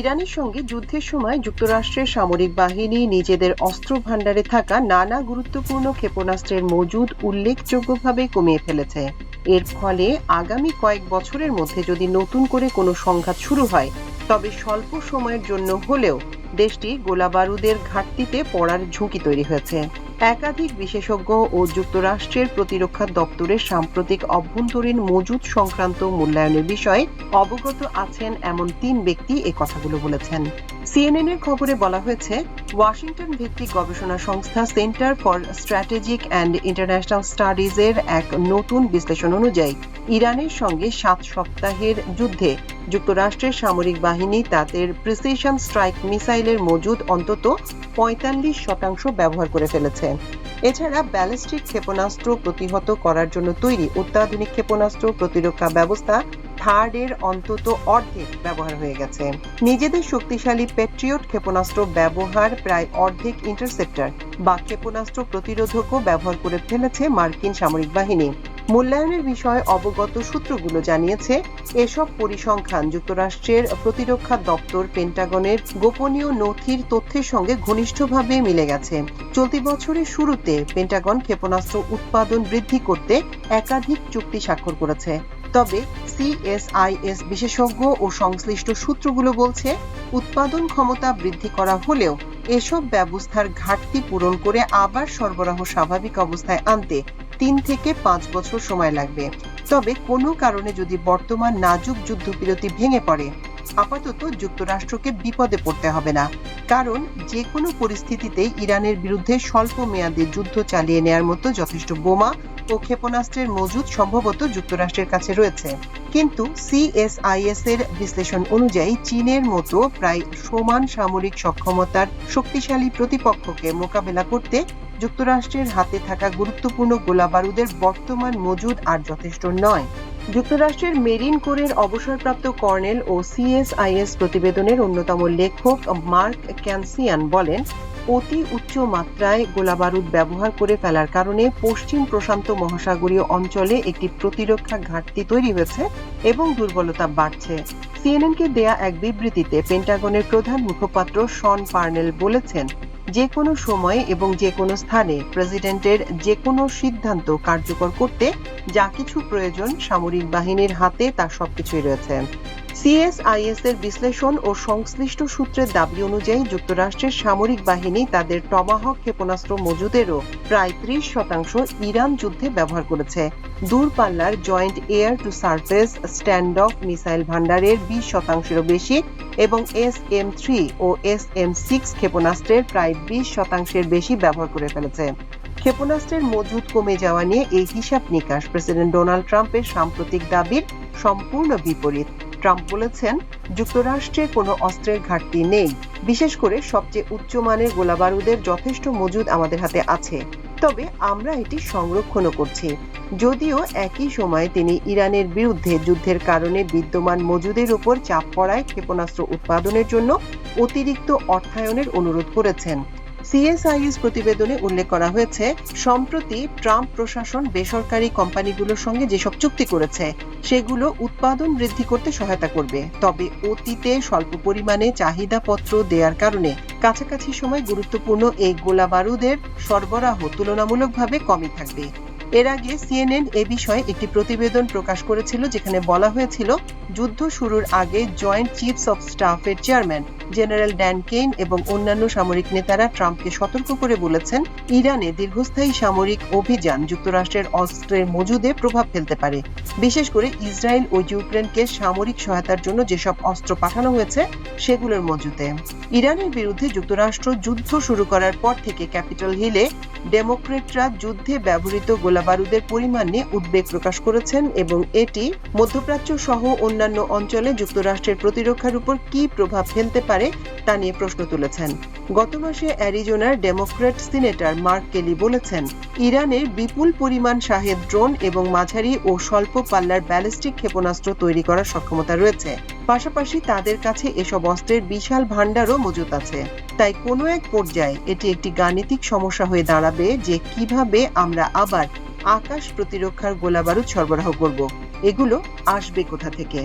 ইরানের সঙ্গে যুদ্ধের সময় যুক্তরাষ্ট্রের সামরিক বাহিনী নিজেদের অস্ত্র ভাণ্ডারে থাকা নানা গুরুত্বপূর্ণ ক্ষেপণাস্ত্রের মজুদ উল্লেখযোগ্যভাবে কমিয়ে ফেলেছে। এর ফলে আগামী কয়েক বছরের মধ্যে যদি নতুন করে কোনো সংঘাত শুরু হয়, তবে স্বল্প সময়ের জন্য হলেও দেশটি গোলাবারুদের ঘাটতিতে পড়ার ঝুঁকি তৈরি হয়েছে। একাধিক বিশেষজ্ঞ ও যুক্তরাষ্ট্রের প্রতিরক্ষা দপ্তরের সাম্প্রতিক অভ্যন্তরীণ মজুদ সংক্রান্ত মূল্যায়নের বিষয়ে অবগত আছেন এমন ৩ ব্যক্তি এ কথাগুলো বলেছেন। সিএনএন এর খবরে বলা হয়েছে, ওয়াশিংটন ভিত্তিক গবেষণা সংস্থা centre for strategic and international studies এর এক নতুন বিশ্লেষণ অনুযায়ী ইরানের সঙ্গে 7 সপ্তাহের যুদ্ধে যুক্তরাষ্ট্রের সামরিক বাহিনী তাদের প্রিসিশন স্ট্রাইক মিসাইলের মজুদ অন্তত ৪৫% ব্যবহার করে ফেলেছে। এছাড়া ব্যালিস্টিক ক্ষেপণাস্ত্র প্রতিহত করার জন্য তৈরি অত্যাধুনিক ক্ষেপণাস্ত্র প্রতিরক্ষা ব্যবস্থা থার্ড এর অন্তত অর্ধেক ব্যবহার হয়ে গেছে। নিজেদের শক্তিশালী প্যাট্রিয়ট ক্ষেপণাস্ত্র ব্যবহার প্রায় অর্ধেক ইন্টারসেপ্টর বা ক্ষেপণাস্ত্র প্রতিরোধকও ব্যবহার করে ফেলেছে মার্কিন সামরিক বাহিনী। মূল্যায়নের বিষয়ে অবগত সূত্রগুলো জানিয়েছে, এসব পরিসংখ্যান যুক্তরাষ্ট্রের প্রতিরক্ষা দপ্তর পেন্টাগনের গোপনীয় নথির তথ্যের সঙ্গে ঘনিষ্ঠভাবে মিলে গেছে। চলতি বছরের শুরুতে পেন্টাগন ক্ষেপণাস্ত্র উৎপাদন বৃদ্ধি করতে একাধিক চুক্তি স্বাক্ষর করেছে। তবে সিএসআইএস বিশেষজ্ঞ ও সংশ্লিষ্ট সূত্রগুলো বলছে, উৎপাদন ক্ষমতা বৃদ্ধি করা হলেও এসব ব্যবস্থার ঘাটতি পূরণ করে আবার সরবরাহ স্বাভাবিক অবস্থায় আনতে ৩ থেকে ৫ বছর সময় লাগবে। তবে কোনো কারণে যদি বর্তমান নাজুক যুদ্ধবিরতি ভেঙে পড়ে, আপাতত যুক্তরাষ্ট্রকে বিপদে পড়তে হবে না, কারণ যে কোনো পরিস্থিতিতেই ইরানের বিরুদ্ধে স্বল্প মেয়াদী যুদ্ধ চালিয়ে নেয়ার মতো যথেষ্ট বোমা ও ক্ষেপণাস্ত্রের মজুদ সম্ভবত যুক্তরাষ্ট্রের কাছে রয়েছে। কিন্তু সিএসআইএস এর বিশ্লেষণ অনুযায়ী চীনের মতো প্রায় সমান সামরিক সক্ষমতার শক্তিশালী প্রতিপক্ষকে মোকাবেলা করতে যুক্তরাষ্ট্রের হাতে থাকা গুরুত্বপূর্ণ গোলাবারুদের বর্তমান মজুদ আর যথেষ্ট নয়। যুক্তরাষ্ট্রের মেরিন কোরের অবসরপ্রাপ্ত কর্নেল ও সিএসআইএস প্রতিবেদনের অন্যতম লেখক মার্ক ক্যানসিয়ান বলেন, অতি উচ্চ মাত্রায় গোলাবারুদ ব্যবহার করে ফেলার কারণে পশ্চিম প্রশান্ত মহাসাগরীয় অঞ্চলে একটি প্রতিরক্ষা ঘাটতি তৈরি হয়েছে এবং দুর্বলতা বাড়ছে। সিএনএনকে দেয়া এক বিবৃতিতে পেন্টাগনের প্রধান মুখপাত্র শন পার্নেল বলেছেন, যে কোনো সময়ে এবং যে কোনো স্থানে প্রেসিডেন্টের যে কোনো সিদ্ধান্ত কার্যকর করতে যা কিছু প্রয়োজন সামরিক বাহিনীর হাতে তা সবকিছুই রয়েছে। সিএসআইএস এর বিশ্লেষণ ও সংশ্লিষ্ট সূত্রের দাবি অনুযায়ী যুক্তরাষ্ট্রের সামরিক বাহিনী তাদের টমাহক ক্ষেপণাস্ত্র মজুদেরও প্রায় ৩০% ইরান যুদ্ধে ব্যবহার করেছে। দূরপাল্লার joint air to surface stand off missile ভান্ডারের 20%-এরও বেশি এবং SM-3 ও SM-6 ক্ষেপণাস্ত্রের প্রায় 20%-এর বেশি ব্যবহার করে ফেলেছে। ক্ষেপণাস্ত্রের মজুদ কমে যাওয়া নিয়ে এই হিসাব নিকাশ প্রেসিডেন্ট ডোনাল্ড ট্রাম্পের সাম্প্রতিক দাবির সম্পূর্ণ বিপরীত। ট্রাম্প বলেছেন, যুক্তরাষ্ট্রে কোনো অস্ত্রের ঘাটতি নেই, বিশেষ করে সবচেয়ে উচ্চমানের গোলাবারুদের যথেষ্ট মজুদ আমাদের হাতে আছে, তবে আমরা এটি সংরক্ষণও করছি। যদিও একই সময়ে তিনি ইরানের বিরুদ্ধে যুদ্ধের কারণে বিদ্যমান মজুদের উপর চাপ পড়ায় ক্ষেপণাস্ত্র উৎপাদনের জন্য অতিরিক্ত অর্থায়নের অনুরোধ করেছেন। সিএসআইএস প্রতিবেদনে উল্লেখ করা হয়েছে, সম্প্রতি ট্রাম্প প্রশাসন বেসরকারি কোম্পানিগুলোর সঙ্গে যেসব চুক্তি করেছে সেগুলো উৎপাদন বৃদ্ধি করতে সহায়তা করবে, তবে অতীতে স্বল্প পরিমাণে চাহিদাপত্র দেওয়ার কারণে কাছাকাছি সময় গুরুত্বপূর্ণ এই গোলাবারুদের সরবরাহ তুলনামূলকভাবে কমই থাকবে। এর আগে সিএনএন এ বিষয়ে একটি প্রতিবেদন প্রকাশ করেছিল, যেখানে বলা হয়েছিল, যুদ্ধ শুরুর আগে জয়েন্ট চিফস অফ স্টাফের চেয়ারম্যান জেনারেল ড্যান কেইন এবং অন্যান্য সামরিক নেতারা ট্রাম্পকে সতর্ক করে বলেছেন, ইরানে দীর্ঘস্থায়ী সামরিক অভিযান যুক্তরাষ্ট্রের অস্ত্রের মজুদে প্রভাব ফেলতে পারে, বিশেষ করে ইসরায়েল ও ইউক্রেনকে সামরিক সহায়তার জন্য যেসব অস্ত্র পাঠানো হয়েছে সেগুলোর মজুদে। ইরানের বিরুদ্ধে যুক্তরাষ্ট্র যুদ্ধ শুরু করার পর থেকে ক্যাপিটল হিলে ডেমোক্রেটরা যুদ্ধে ব্যবহৃত গোলাবারুদের পরিমাণ নিয়ে উদ্বেগ প্রকাশ করেছেন এবং এটি মধ্যপ্রাচ্য সহ অন্যান্য অঞ্চলে যুক্তরাষ্ট্রের প্রতিরক্ষার উপর কি প্রভাব ফেলতে পারে তা নিয়ে প্রশ্ন তুলেছেন। গত মাসে অ্যারিজোনার ডেমোক্র্যাট সিনেটর মার্ক কেলি বলেছেন, ইরানের বিপুল পরিমাণ শাহেদ ড্রোন এবং মাঝারি ও স্বল্প পাল্লার ব্যালিস্টিক ক্ষেপণাস্ত্র তৈরি করার সক্ষমতা রয়েছে। পাশাপাশি তাদের কাছে এসব অস্ত্রের বিশাল ভান্ডারও মজুত আছে। তাই কোনো এক পর্যায়ে এটি একটি গাণিতিক সমস্যা হয়ে দাঁড়াবে যে কিভাবে আমরা আবার আকাশ প্রতিরক্ষার গোলাবারুদ সরবরাহ করব, এগুলো আসবে কোথা থেকে।